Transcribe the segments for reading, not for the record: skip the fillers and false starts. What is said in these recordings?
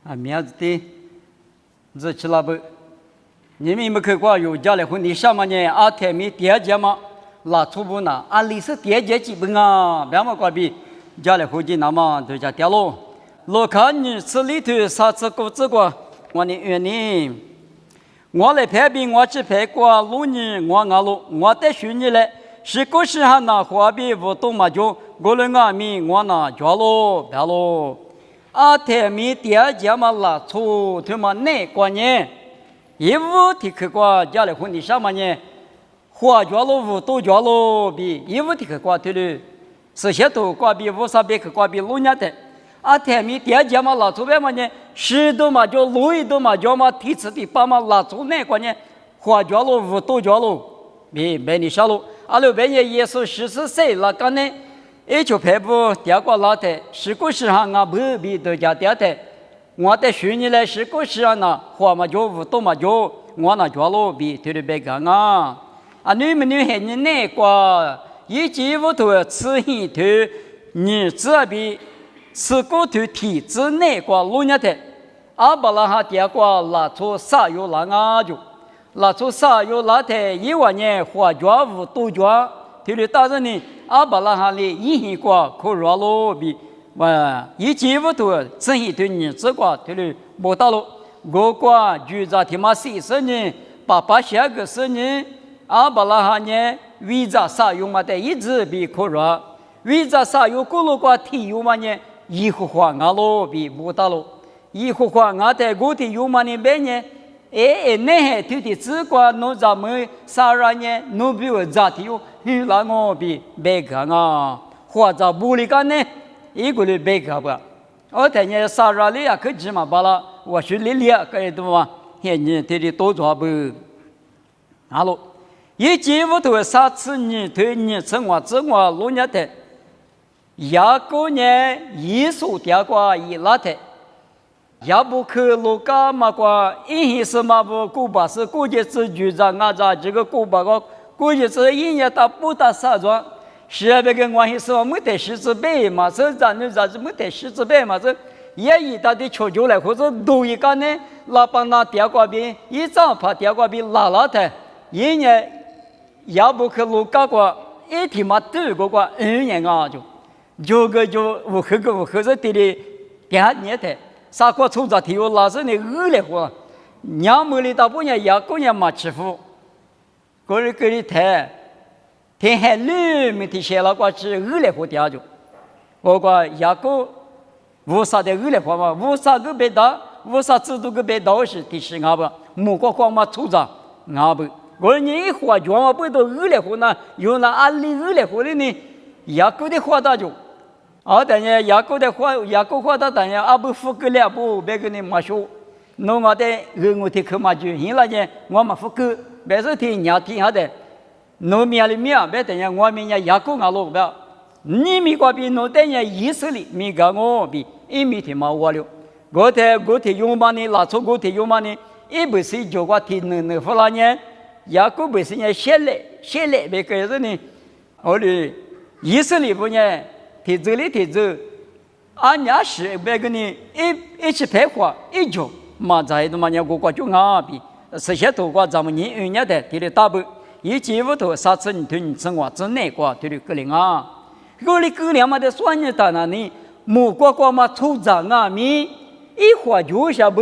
名字的日期了不？你们没看过有家来婚礼上面呢？阿天米第二节嘛，拉出不呢？按历史第二节基本啊，别么关闭家来婚礼那么就叫掉喽。我看你吃里头啥子果子过？我的原因，我来排兵，我去排过路呢，我阿路，我带学你来，是个时候呢，花比不动嘛就，我来阿米我呢叫喽，别喽。阿天米第二节嘛拉出，他妈哪关呢？一五提去过家里婚礼上面呢，花叫喽，五都叫喽，比一五提去过对了，是些都过比五三百去过比路年的。阿天米第二节嘛拉出来嘛呢，十多嘛叫路一多嘛叫嘛提次的把嘛拉出哪关呢？花叫喽，五都叫喽，比白你小喽，阿六白年也是14岁了，刚呢。一就排不第过老的，是个时候俺不必都叫第的，我的学你来是个时候呢，花嘛就五多嘛就我那叫罗比对的别讲啊，啊你们女孩子哪个一季五头吃一头，你这边吃个头体质哪个路年的，阿巴拉哈第过拉出啥有拉啊就，拉出啥有拉的1万年花叫五多叫，对的大人呢。阿巴拉哈里一过可热罗比，一季五头整一头日子过，对了，没到了。我过就在他妈40年，8下个10年，阿巴拉哈呢，为啥啥用嘛的一直比可热，为啥啥有过路过体用嘛呢？一户花阿罗比没到了，一户花阿在我的用嘛呢边呢？那还对的，只管弄咱们啥人呢？弄比我咋的哟？你那我比别个啊，或者不离干呢？一个人别个吧。我等下啥人里啊？可起码把了，我去里里啊，可以多嘛？现在对的多抓不？好了，一季五头啥次你对你生活自我路年的，亚个呢一手掉过一拉的。要不去路干嘛过？一是嘛不古巴是估计是局长啊，这个古巴个估计是1年到不到3桩，是别个关系是没得10字辈嘛，是咱那啥子没得10字辈嘛，是也一大的求救来，或者多一个呢，老帮那第二个边一早怕第二个边拉的，1年要不去路干过，一天嘛2个过2年啊就个就无黑个无黑是对的第2年的。啥个出着体育老师呢？恶劣货，娘们里大半年也过年没吃苦，个人谈，天还绿没提写了过去恶劣货掉就，我讲也个无啥的恶劣货嘛，无啥个别打，无啥制度个别打是提示俺不，莫个光嘛出着俺不，个人一花脚嘛不都恶劣货呢？有那安利恶劣货的呢，也个的花大就。等下雅各的话，雅各话他等下阿不服个了不，别个你没说，弄我的我的去嘛就，现在呢我没服个，别是听伢听下的，弄面里面别等下我们家雅各阿罗不，你咪个比弄等下以色列咪个我比一米天嘛我了，我的用嘛呢，拉出我的用嘛呢，一不是就我听那弗拉呢，雅各不是呢写来别个人呢，我的以色列不呢？提走，俺家是别个呢，一起排花一脚，嘛在那么年过就俺比，这些都过咱们人家的，提的大不，一季五头啥子你对你生活之内过，提的个零啊，个零嘛的算你到那里，木过嘛出长啊米，一花就下不，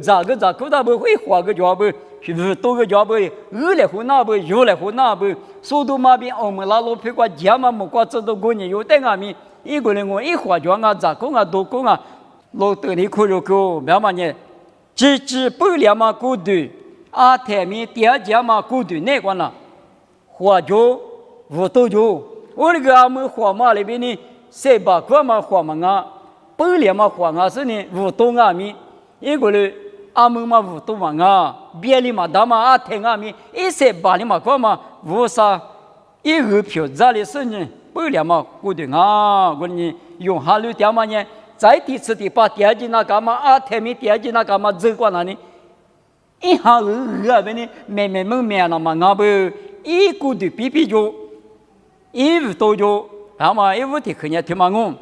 咋个大不会花个脚不。是多个家不，2来湖那不，6来湖那不，速度嘛比我们那路皮过家嘛，木瓜子都过年有得俺们一个人我一花脚啊，咋工啊，多工啊，路得你可就可，别嘛呢，只不了嘛孤独，阿台面第2家嘛孤独那个呢，花脚无多脚，我那个阿们花嘛里边呢，7、8个嘛花嘛啊，不了嘛花啊是呢无多阿米，一个人。阿们嘛无多嘛啊，别里嘛大嘛阿听阿咪，一些把里嘛个嘛无啥，一个票在里是呢，不了嘛固定啊，我呢用哈路掉嘛呢，再第次的把第2季那干嘛阿听咪第2季那干嘛走过那里，一下那边呢，慢慢了嘛阿不一个的比就，一无多就，那么一无的可能听嘛我，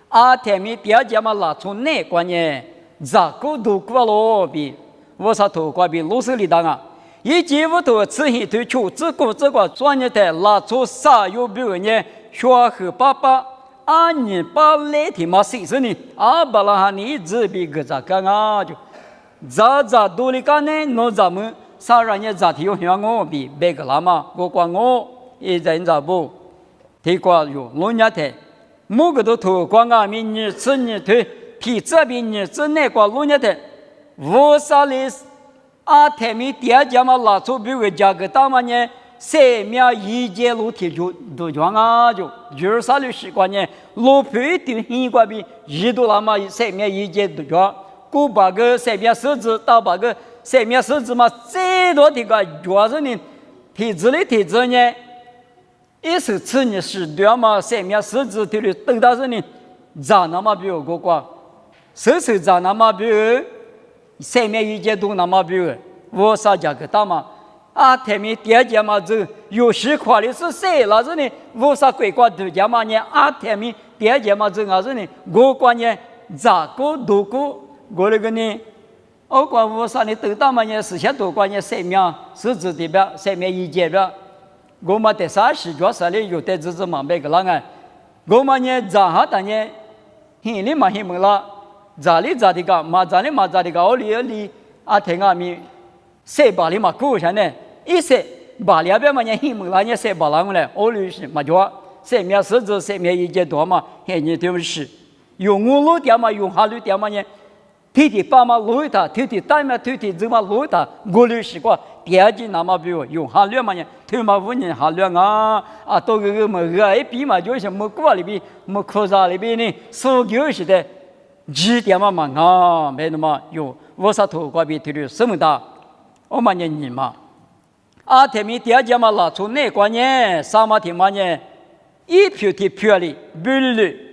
阿听咪第2季嘛拉出哪关呢？咋个都过了比我啥头挂比老师里当啊，以及我头自己推出这个专业的拉出啥有比如呢，学和爸爸你把来天嘛谁是你巴拉哈你自比个咋干啊就咋多里干呢？我咱们啥人也咋提向我比别个啦嘛，我管我一人咋不？提过有老年的，某个都头光啊，明年吃年头，皮这边年吃那个老年的，我啥嘞？台面第二家嘛拉出比如价格大嘛呢？三面一节路铁就都装啊就，就是啥嘞习惯呢？路配的很关闭，一度啦嘛三面一节都装。古把个三面设置到把个三面设置嘛，最多的个主要是呢，体制呢，一是吃呢是对嘛，三面设置的等到是呢，咋那么比如个光，是咋那么比如，三面一节都那么比如，我啥价格大嘛，台面第二节嘛就有时块的是谁那是呢，我啥规划都节嘛呢，台面第二节嘛就那是呢，我关呢咋个都个。我那个呢，我管我啥呢？都大嘛呢，事先都管呢三面设置的边，三面一节边。我们在啥时角啥里有的只是忙别个啷个？我们呢咋哈的呢？很哩嘛很忙啦，咋的个，嘛咋的个，我里听阿咪，谁把里嘛过下呢？一些把里边嘛呢很忙啦，呢谁把啷个嘞？我里是嘛叫三面设置三面一节多嘛，很呢对不是？用我路点嘛，用哈路点嘛呢？天天爸妈路他，天天带嘛，天天走嘛路他，我里习惯第二季那么比如用哈路嘛呢，头嘛5年哈路到个么一比嘛就是么过里边么科啥里边呢，所有是的，几点嘛没那么有，我啥头挂比头的什么大，我嘛年你嘛，天面第二季嘛拉出那关呢，啥嘛天嘛呢，一票的票里，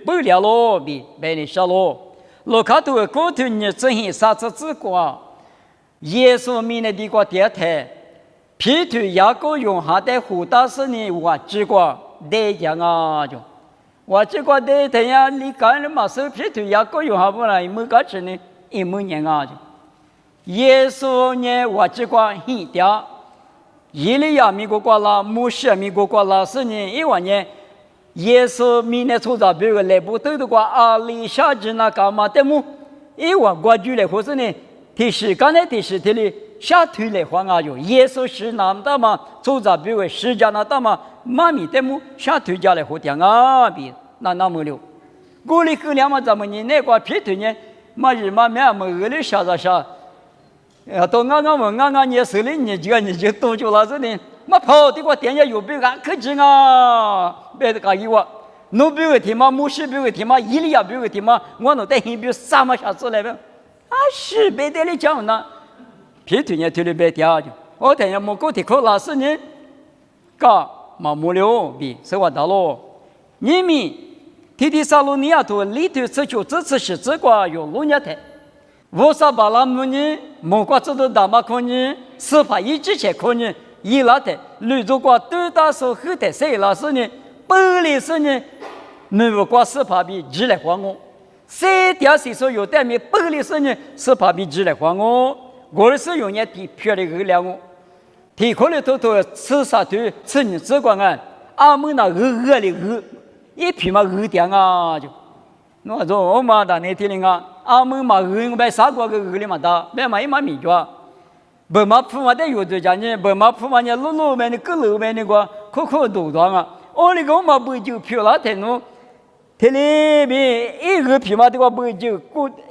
不了咯比别人少咯。罗卡图过头呢，这些啥子之光？耶稣明的地瓜电台，皮头牙膏用下的胡大师呢，我之光得讲啊就，我之光得太阳你干了嘛？手皮头牙膏用下不来，没干吃呢，一模年啊就。耶稣呢，我之光很嗲，伊利亚米国瓜啦，穆斯米国瓜啦是呢，一万年。耶稣明年出招，比如来不都的话，阿里下子那干嘛的么？因为过去来或是呢，第时刚才第十天里下推来黄啊就耶稣是那么嘛，出招比如十家那大嘛，妈咪的么下推家来和点啊比那么了。过里过两嘛，咱们呢那个皮头呢，嘛日嘛没么恶劣下下，到俺你手里你就多久了是呢？嘛跑的个店家有别个可劲啊！别的个以为，侬别个天嘛，牧师别个天嘛，伊利亚别个天嘛，我侬带很别啥嘛下子来呗？是别的里讲呢，皮头呢头里别掉就，我等下莫过的可老师呢，噶嘛没了比生活大咯，你们提萨罗尼亚图里头这就这次是这个有路年台，我啥巴拉姆呢？莫过这都大马可呢，司法一直前可呢。伊拉的女主角都打手后的谁老师呢？本来是呢，女国司法比只来还我，谁条谁说有代面本来是呢，司法比只来还我，我是用人提漂亮个两我，提可了偷吃啥头吃你只管啊，阿门那的一批嘛点啊就，我说我嘛打那天啊，阿门嘛我把啥个里嘛打，别嘛一嘛米抓。不嘛铺嘛的有这家呢，不嘛铺嘛呢，路面的各路面那个可多多啊！我那个嘛不就漂了太多，这里边一个皮嘛这个不就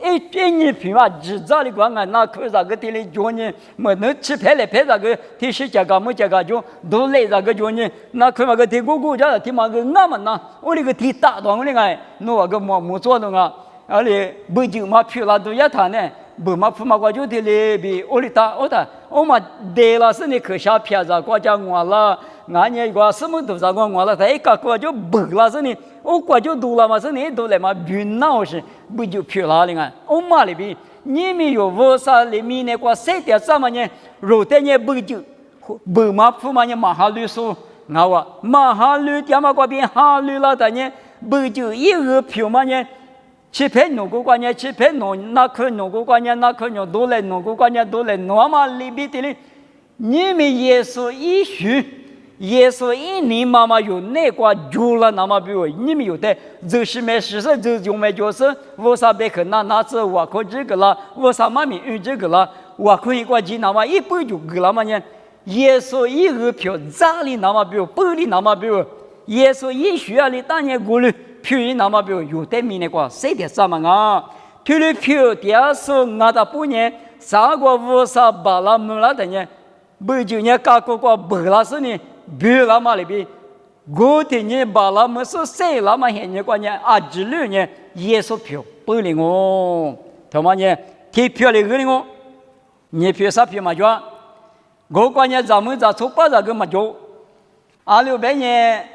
一年皮嘛制造的光啊，那可啥个这里叫呢？么能吃拍啥个？这是价格么价格就都来啥个叫呢？那可嘛个这个家的嘛个俺们呐，我那个提大段的个，那个么做的啊？而且不就嘛漂了都要谈呢？不嘛铺嘛过就的嘞比我的我嘛得了是你可下片子国家我了，俺也个什么都啥个我了，他一个过就不了是你，我过就多了嘛是你多来嘛云闹是不就漂了的啊？我嘛里边你们有我啥里面那个谁的什么呢？肉的呢不就不嘛铺嘛呢马哈律说，马哈律点嘛过边哈律了的呢不就一个票嘛呢？七拍农古观念，七拍农那可农古观念，那可农都来农古观念都来，我们里边的哩，你们耶稣一许。耶稣一年妈妈有那个有了那么比如你们有的就是没事实就就没就是我啥别可那这我可这个了我啥妈咪用这个了我可以过去那么一百就个了嘛呢耶稣一个票咋里那么比如不里那么比如耶稣一需要里当年过了票里那么比如有的米那个谁的什么啊票里票第二是我的不呢啥个我啥巴拉木拉的呢不就呢搞个不拉是呢比拉嘛里边，我的呢把拉么是谁拉嘛现在关键啊，之类呢耶稣票不灵哦，他妈呢贴票里个灵哦，你票啥票嘛就，我关键咱们在出巴那个嘛就，啊六百年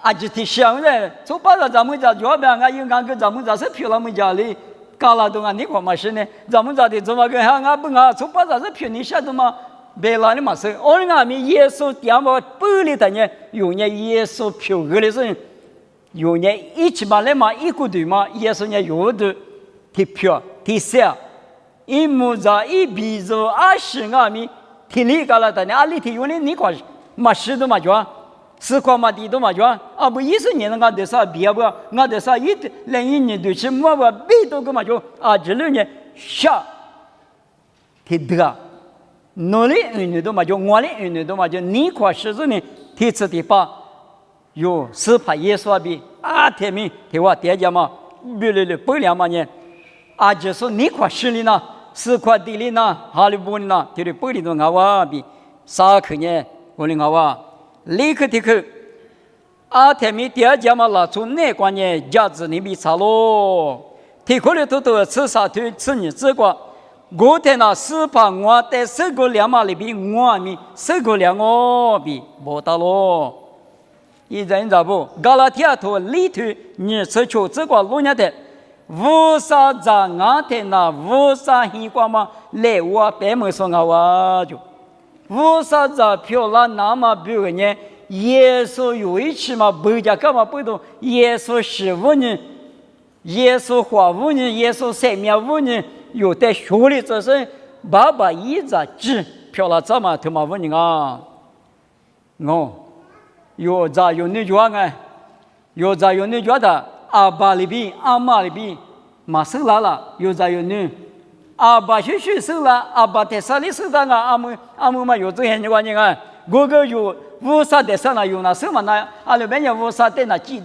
啊就提想着出巴那咱们在就边啊有俺个咱们在是票那么家里，搞了东啊你看嘛是呢，咱们在的怎么个俺不俺出巴那是票你晓得吗？别拉你嘛是，俺们耶稣点么不里的呢？有呢耶稣票个的是，有呢一起嘛来嘛一个队嘛，耶稣呢有的提票提下，一木子一鼻子20俺们提里个了的呢，阿里提有呢你看嘛是的嘛就，是块嘛地的嘛就，啊不意思你那个的啥别不，我的啥一连一年都是么不别多个嘛就，啊这里呢下提的。努力运动嘛，就我的运动嘛，就你块是子呢，提次第八，有司法耶稣比啊，天明对我大家嘛，别来不了嘛呢，啊就是你块是里呢，四块地里呢，哈里不里呢，就是不里头我比啥可呢，我里我立刻提去，啊天明第二家嘛，拿出那关呢，价值你比差咯，提过来都吃啥推吃你这个。我天呐，是把我在这个两码里边，我们这个两个比不到咯。一人咋不？加拉提亚图里头，你吃出这个路年的，无啥在俺天呐，无啥希望嘛？来我白没说我就，无啥在漂亮那么比如呢？耶稣有一次嘛，不讲干嘛不懂？耶稣15年，耶稣活5年，耶稣生命5年。有的学历这是爸爸一直指漂了这么他妈问你啊，有咋有你觉得有咋有你觉得阿爸里边阿妈里边马生了有咋有你阿爸去世了阿爸在山里死的啊阿姆嘛有这样的关系啊，我个有无啥的山了有那什么那阿里边也无啥的那几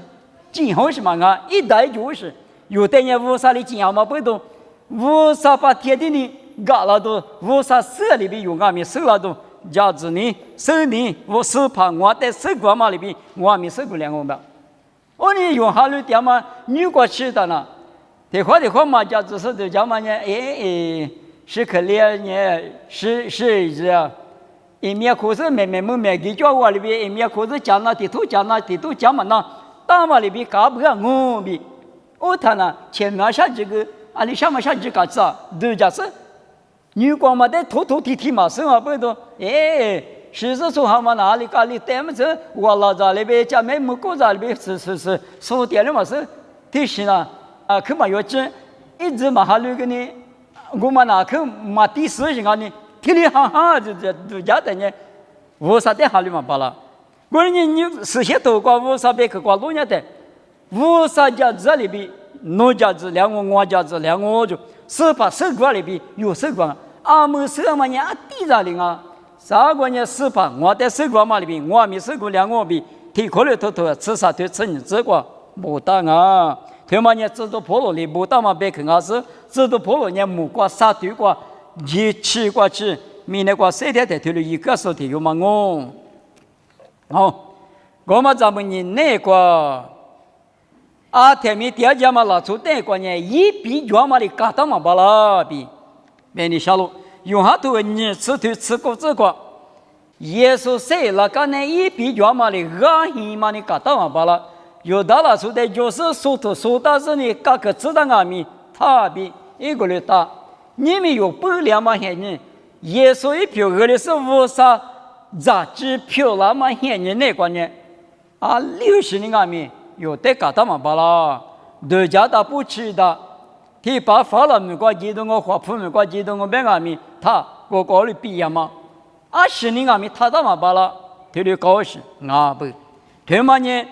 好什么啊，一代就是有的人无啥的几好嘛不懂。无啥把天地呢，搞了都无啥色里边有俺们收了都，价值呢，收呢，我是怕我在收过嘛里边，我没收过两个吧。我呢用哈路点嘛，女过去的呢，的话嘛，价值是的讲嘛呢，是可怜呢，是这样，一面可是慢给叫我里边，一面可是讲那地图讲嘛那，大嘛里边搞不了我比，我他呢前面下这个。啊，你想嘛想这个子啊？都假是，女光嘛在头提嘛，生活不多。实质说好嘛哪里搞里带么子？我老早那边家没木过在那边是，说点了嘛是，提醒了啊，去嘛要紧，一直嘛还那个呢，我嘛那去嘛第四情况呢，提里哈就都家的呢，无啥的哈里嘛罢了。我呢你事先都挂无啥别去挂路年的，无啥家这里边。农家子两个，我家子两个就，是把手管里边有手管，阿们手嘛人地上的啊，啥个人是把我在手管嘛里边，我没手管两个边，提过来偷吃啥就吃你这个不当啊，他妈人知道破了里不当嘛别看啊是，知道破了人木瓜啥对瓜，一起过去，明年过3天才推了一个手提有嘛我们咱们人那个。啊，天明第二家嘛，拿出那个呢，一比原嘛的嘎达嘛巴拉比，别你下路用下头你吃过这个，耶稣说了个呢，一比原嘛的阿希嘛的嘎达嘛巴拉，有的拿出的就是说的是呢，各个知道阿米他比一个人大，你们有不良嘛些人，耶稣一票个的是无啥杂志票了嘛些人那个呢，啊60年阿米。有的搞他嘛巴拉，人家他不吃的，提把法了没关激动我花铺没关激动我别阿米他我搞了毕业嘛，10年阿米他到嘛巴了，提了高兴啊不，他妈呢，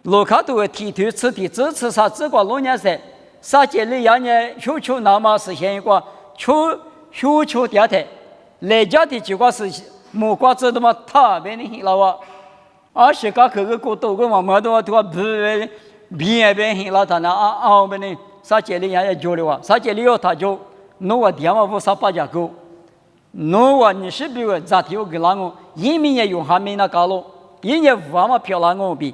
罗卡都提推此地支持啥这个老年噻，啥节里样呢？需求那么实现一个需求调台，来家的结果是木瓜子的嘛，他别你了哇，20个个过多个嘛，没多多不别了他那啊别你啥节里样也交了哇，啥节里要他交，那我电话不啥八家够。侬话你是比如咋提我给哪个？一年也用还没那搞了，一年五万嘛漂亮我比，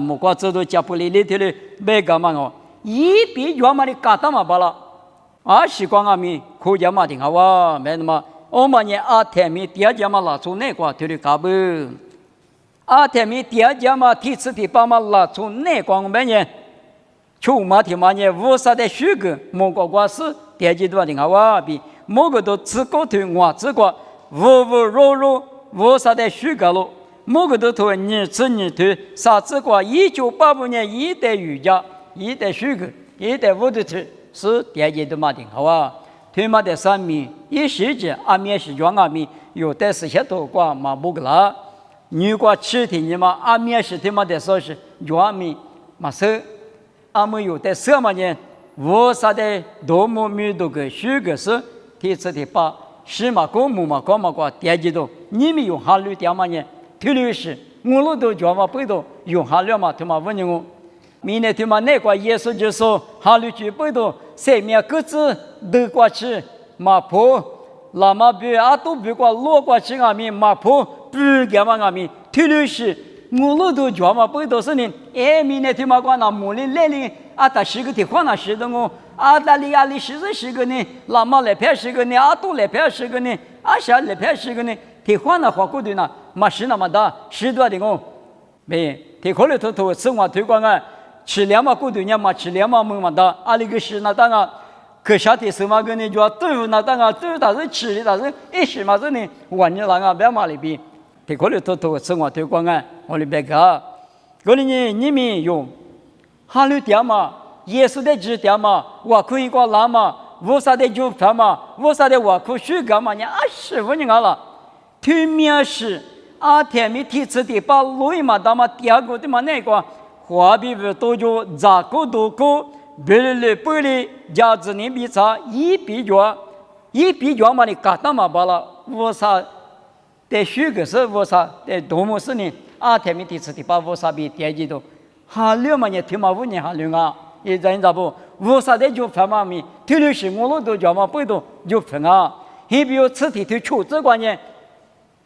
木瓜子都加不里里头的没干嘛哦，一比原嘛的搞到嘛罢了，20光阿米可加嘛挺好哇，没那么，我们呢天米第二家嘛拿出那个头的搞不，天米第二家嘛第次第八嘛拿出那个我们呢，出嘛天嘛呢无啥的虚个，木瓜是第二阶段挺好哇比。某个都自个头我自个肉无啥的虚个了，某个都头你吃你头啥自个1985年一代瑜伽一代虚个一代无的头是第二阶段嘛的好啊，推嘛的3米1世纪阿米是装阿米有的是些多瓜嘛不个啦，如果吃的你嘛阿米是推嘛的说是装米嘛是阿米有的什么呢？无啥的多么米多个虚个是。第次第八，是嘛个木嘛高嘛个第二阶段，你们用哈律点嘛呢？推律是，我们都叫嘛背到用哈律嘛，他妈问我，明年他妈那个耶稣就说哈律去背到，上面各自都过去，马坡，那么比阿都比过落过去阿米马坡不干嘛阿米，推律是，我们都叫嘛背到是呢，明年他妈个那木林来临，他是个地方那是的我。大利亚里10个呢，拉玛来拍10个呢，阿都来拍10个呢，阿夏来拍10个呢，提换那花过的呢，嘛是那么大，10多的我，没，提可能头生活推广啊，吃2嘛过的呢嘛，吃2嘛么嘛大，阿里个是那当啊，可夏天生嘛个呢就要豆腐那当啊，豆腐它是吃的，它是一时嘛是呢，晚年那个别嘛里边，提可能头生活推广啊，我里别个，可能你们用，哈律点嘛。耶稣的指点嘛，我可以过来嘛，无啥的就饭嘛，无啥的我可以干嘛呢？15年了，对面是天米第次的把路易嘛，那么第二个的嘛那个，华比不多就咋个多个，别的别的价值呢比差一比较嘛的搞到嘛罢了，无啥的虚个是无啥的多么是呢？天米第次的把无啥比第二阶段，哈六嘛呢，听嘛5年哈六啊。也在咋不？无啥的就分嘛咪，推律是我们都叫嘛背到就分啊。还比如此地推出这关键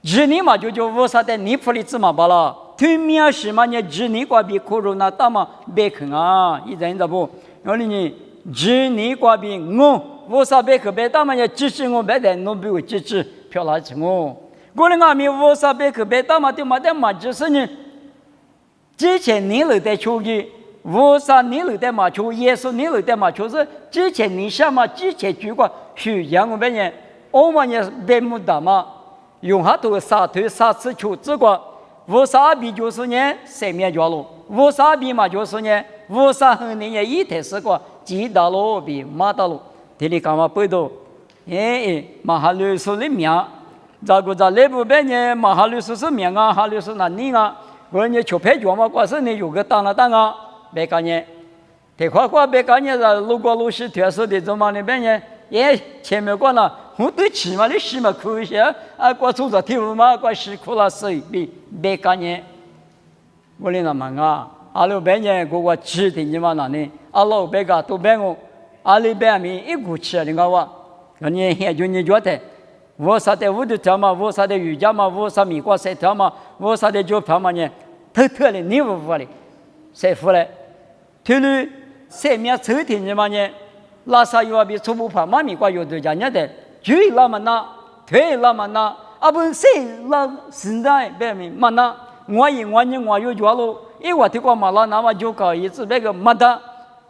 ，1年嘛就无啥的你普里子嘛罢了。推面是嘛呢？1年过比可容那大嘛别看啊，也在咋不？我哩呢1年过比我无啥别可别大嘛呢？支持我别的，我比我支持漂亮起我。我哩阿咪无啥别可别大嘛就嘛的嘛就是呢，之前你了在出去。无啥你了的嘛，就耶稣你了的嘛，就是之前你想嘛，之前举过许愿我们呢，我们也别木的嘛，用下头3头3次求这个，无啥比就是呢，生命着了，无啥比嘛就是呢，无啥和你也一台是个，记到了比马到了，这里干嘛背到，马哈律师的名，咋个在内部边呢，马哈律师是名啊，哈律师那你啊，我呢求配角嘛，关是你有个当了当啊。别干呢，这块别干呢了。如果老师特殊的怎么那边呢？前面讲了，我对起码的西嘛可以些啊，我做着题目嘛，我辛苦了所以别干呢。我哩那么啊，阿拉边呢，我吃的你嘛那呢，阿拉别个都别我，阿里边面一股吃的我，你也就你觉得，我啥的我的条嘛，我啥的瑜伽嘛，我啥米瓜塞条嘛，我啥的就条嘛呢，偷的你不服的，谁服嘞？推律上面抽屉你嘛呢？拉萨有比初步怕妈咪瓜有对家人的，举拉嘛那，推拉嘛那，不谁拉现在别名嘛那，我有脚路，我听过嘛拉那么就搞一次那个嘛的，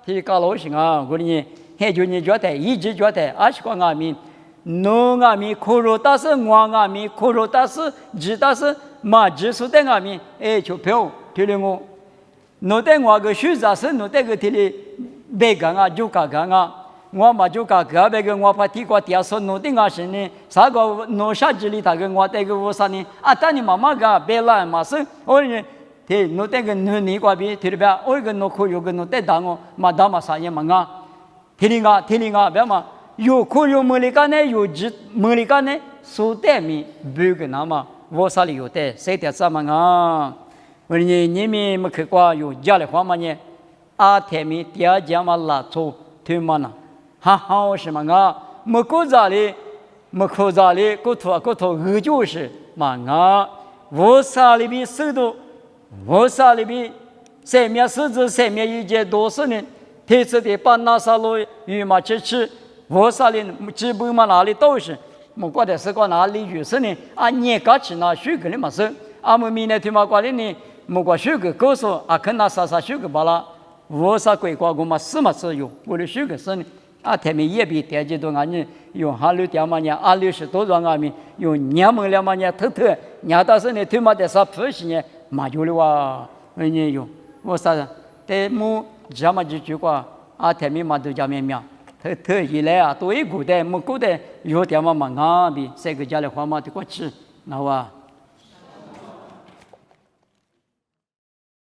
提搞老行啊，我呢，还就你觉得一直觉得20个阿米，侬阿米可罗但是我阿米可罗但是只但是嘛只是的阿米，就票推了我。侬对我个选择是侬对个提的别干啊就干干啊，我嘛就讲个别个我怕提过电视弄定啊是呢，啥个弄啥子里头个我带个我啥呢？啊，但你妈妈个别来嘛是，我呢，对，弄带个弄你过边，对不对？我个弄可有个弄带当我，嘛当嘛啥也嘛啊，听你啊，别嘛，有可有么里个呢？有只么里个呢？苏带米不个那么，我啥里有带，谁带啥嘛啊？我呢，你们没去过有家里话嘛呢？啊，天米第二节嘛拉出推嘛呢？哈好是嘛啊？没过咋哩？没过咋哩？过头就是嘛啊？我啥里边收到？我啥里边？三面狮子，三面一节多少年？天子的把那啥路与嘛吃，我啥里基本嘛哪里都是。我觉得是个哪里就是呢？啊，你搞起那水果的嘛是？啊，我明天他妈过来呢，我过水果告诉啊，看那啥水果罢了。我啥鬼瓜我嘛是嘛是有，我的水果是呢。啊，他们也比电机多啊，你用哈六点嘛呢，20多少啊米，用年么了嘛呢，偷，年到是呢，他妈的啥不是呢？嘛有了哇，你有，我啥的，但么这么几句话，啊，他们嘛都讲明明。特以来啊，多一古代，没古代有点嘛啊比，这个家里话嘛得过去，那哇。